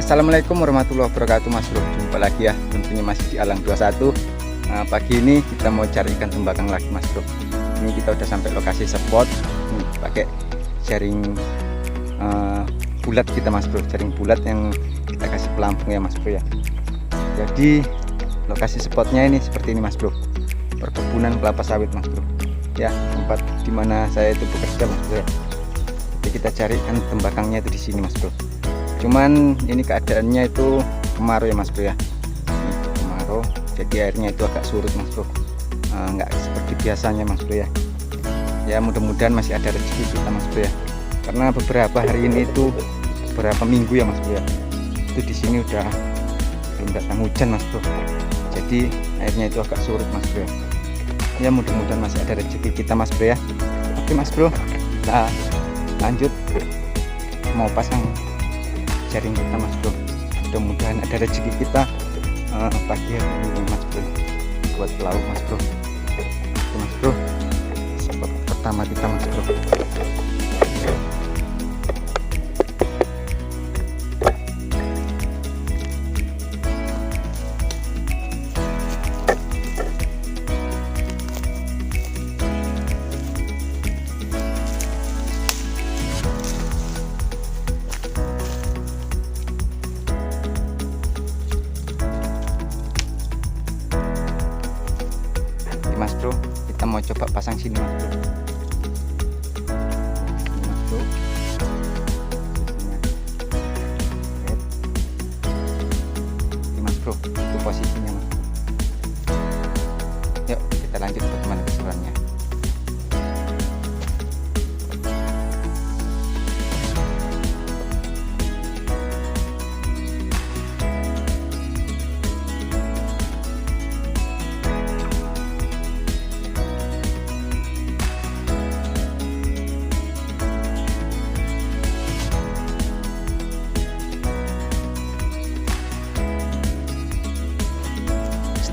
Assalamualaikum warahmatullahi wabarakatuh Mas Bro. Jumpa lagi ya, tentunya masih di Alang 21. Pagi ini kita mau cari ikan tembakang lagi Mas Bro. Ini kita udah sampai lokasi spot. Pakai jaring bulat kita Mas Bro, jaring bulat yang kita kasih pelampung ya Mas Bro ya. Jadi lokasi spotnya ini seperti ini Mas Bro, perkebunan kelapa sawit Mas Bro ya, tempat dimana saya itu bekerja Mas Bro ya. Jadi kita cari ikan tembakangnya itu di sini Mas Bro. Cuman ini keadaannya itu kemarau ya Mas Bro ya, ini kemarau, jadi airnya itu agak surut Mas Bro, nggak seperti biasanya Mas Bro ya. Ya mudah-mudahan masih ada rezeki kita Mas Bro ya, karena beberapa hari ini itu beberapa minggu ya Mas Bro ya, itu di sini udah belum datang hujan Mas Bro, jadi airnya itu agak surut Mas Bro ya. Ya mudah-mudahan masih ada rezeki kita Mas Bro ya. Oke Mas Bro, kita lanjut mau pasang jaring kita Mas Bro. Mudah-mudahan ada rezeki kita pagi hari ini Mas Bro, buat lauk Mas Bro. Oke Mas Bro, spot pertama kita Mas Bro. Mas Bro, kita mau coba pasang sini Mas Bro. Sini Mas Bro. Ini Mas Bro, itu posisinya Mas. Yuk kita lanjut bagaimana keseruannya.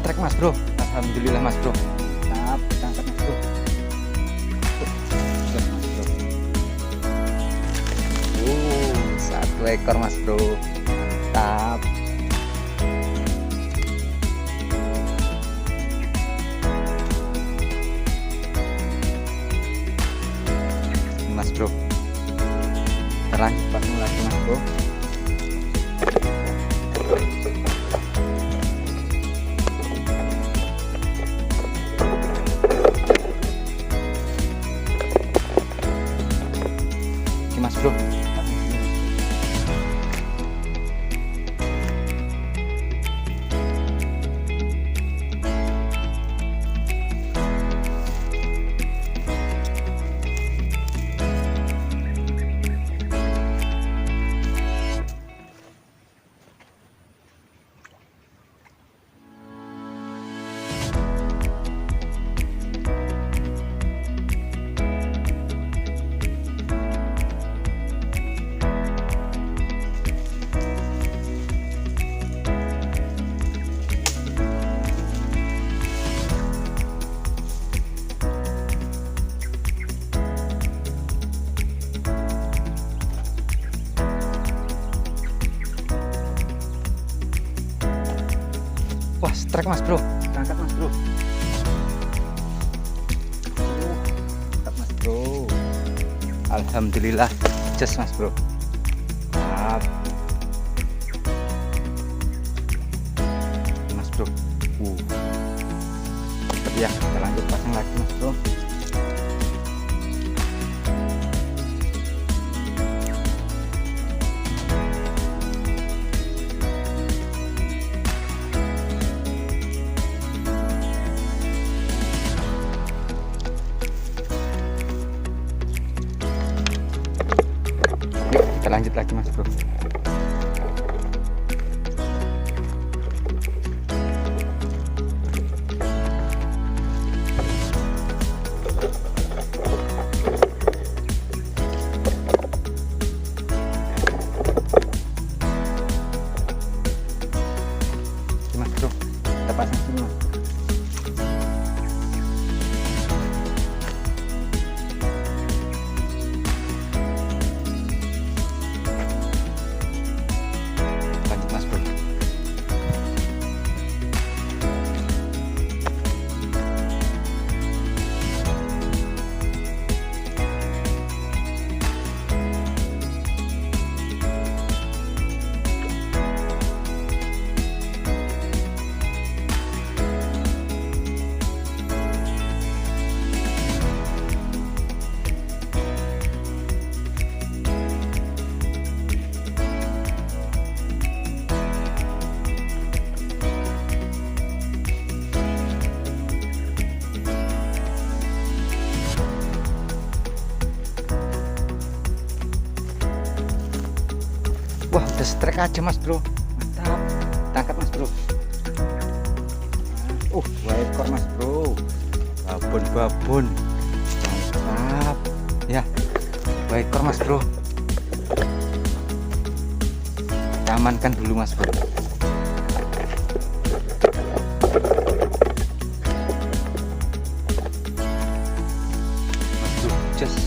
Strike Mas Bro, alhamdulillah Mas Bro. Mantap, tangkap Mas Bro. Mas Bro. Satu ekor Mas Bro. Mantap. Ini Mas Bro. Terlanjut pasang lagi Mas Bro. Mas Bro, wah strike Mas Bro, angkat Mas Bro. Angkat Mas Bro. Alhamdulillah, just Mas Bro. Mantap. Mas Bro. Ya, kita lanjut pasang lagi Mas Bro. Kita lanjut lagi Mas Bro. Oke, Mas Bro, kita pasang sini Mas. trek aja mas bro, mantap. Tangkap mas bro. Dua ekor mas bro, babon mantap ya, 2 ekor mas bro. Kita amankan dulu mas bro. Mas bro, just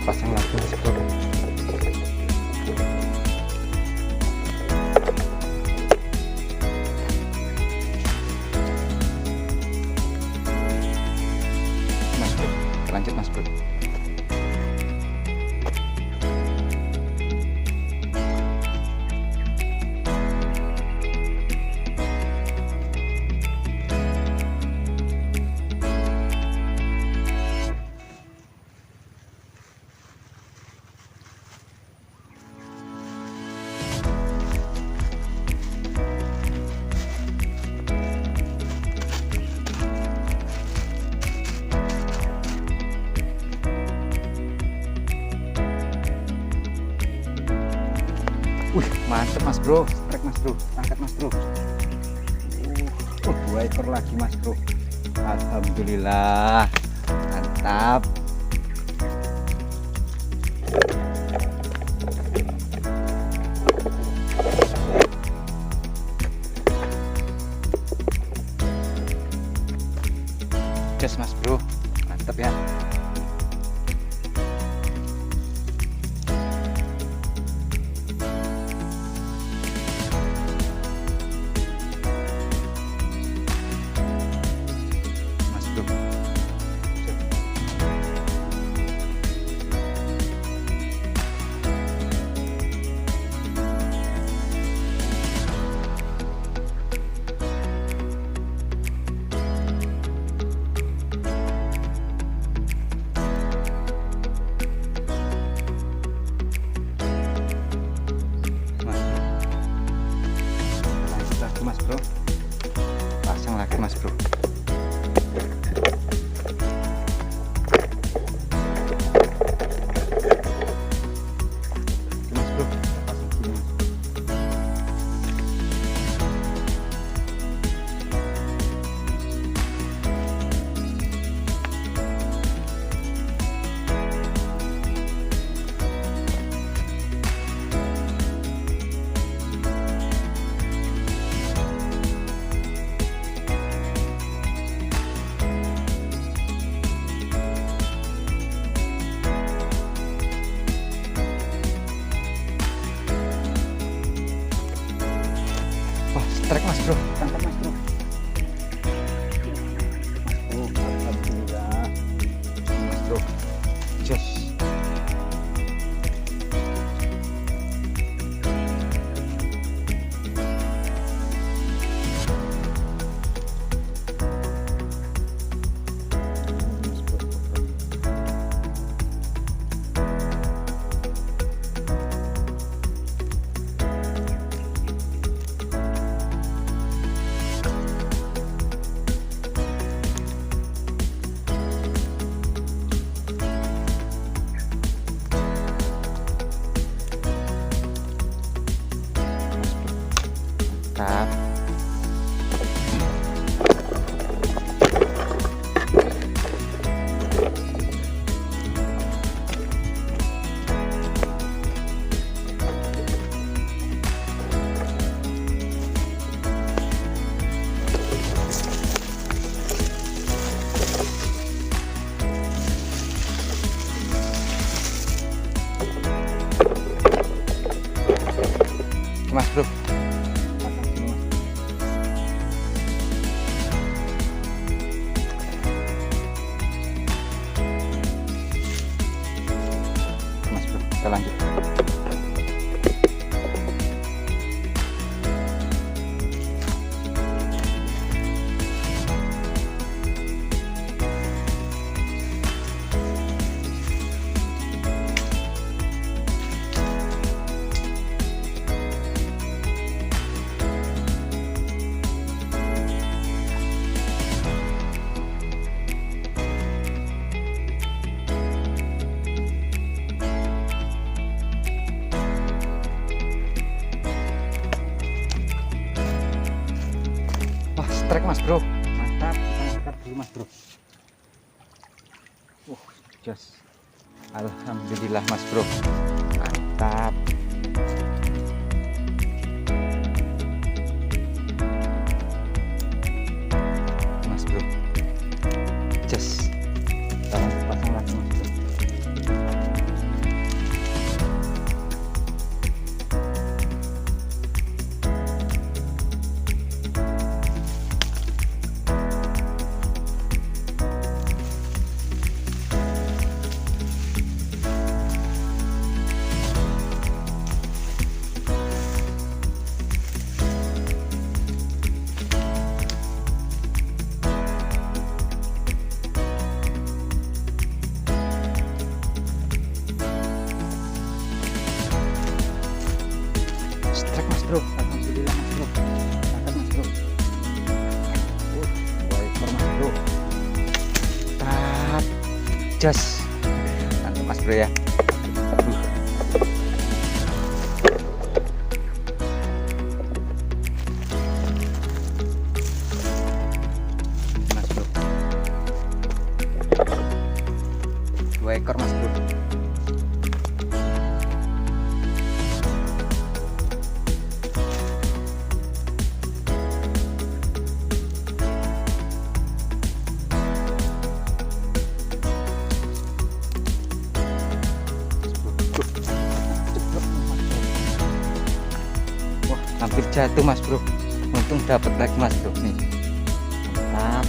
pasang lagi mas bro. Mas bro, lanjut mas bro. Mantep mas bro, trek mas bro, angkat mas bro. 2 ekor lagi mas bro. Alhamdulillah, mantap. Just mas bro, mantap ya. Mas bro, pasang lagi mas bro. Mas bro, pasang sini mas. strike mas bro, mantap. Kita angkat dulu mas bro. Jos, alhamdulillah mas bro, mantap. Mas bro, jos, kita lanjut pasang lagi mas bro. Strike mas bro, alhamdulillah mas bro, angkat mas bro. Dua ekor mas bro, tap, jas, mantap mas bro ya. Mas bro, dua ekor mas bro. Hampir jatuh mas bro, untung dapat lagi mas bro nih, mantap.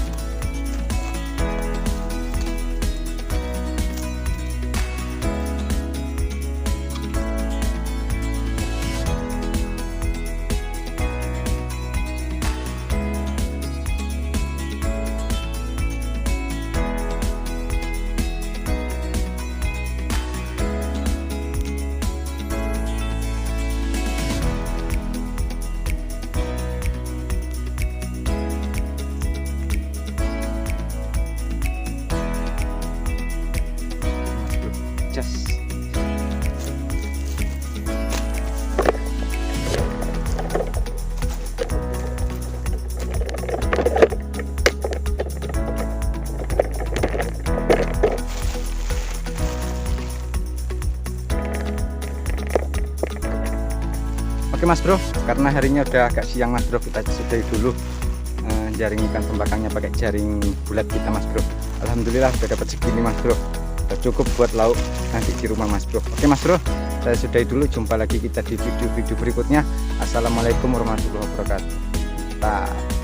Jas. Oke mas bro, karena harinya udah agak siang mas bro, kita sudahi dulu jaring ikan tembakangnya pakai jaring bulat kita mas bro. Alhamdulillah udah dapat segini mas bro, udah cukup buat lauk nanti di rumah mas bro. Oke mas bro, saya sudahi dulu, jumpa lagi kita di video-video berikutnya. Assalamualaikum warahmatullahi wabarakatuh.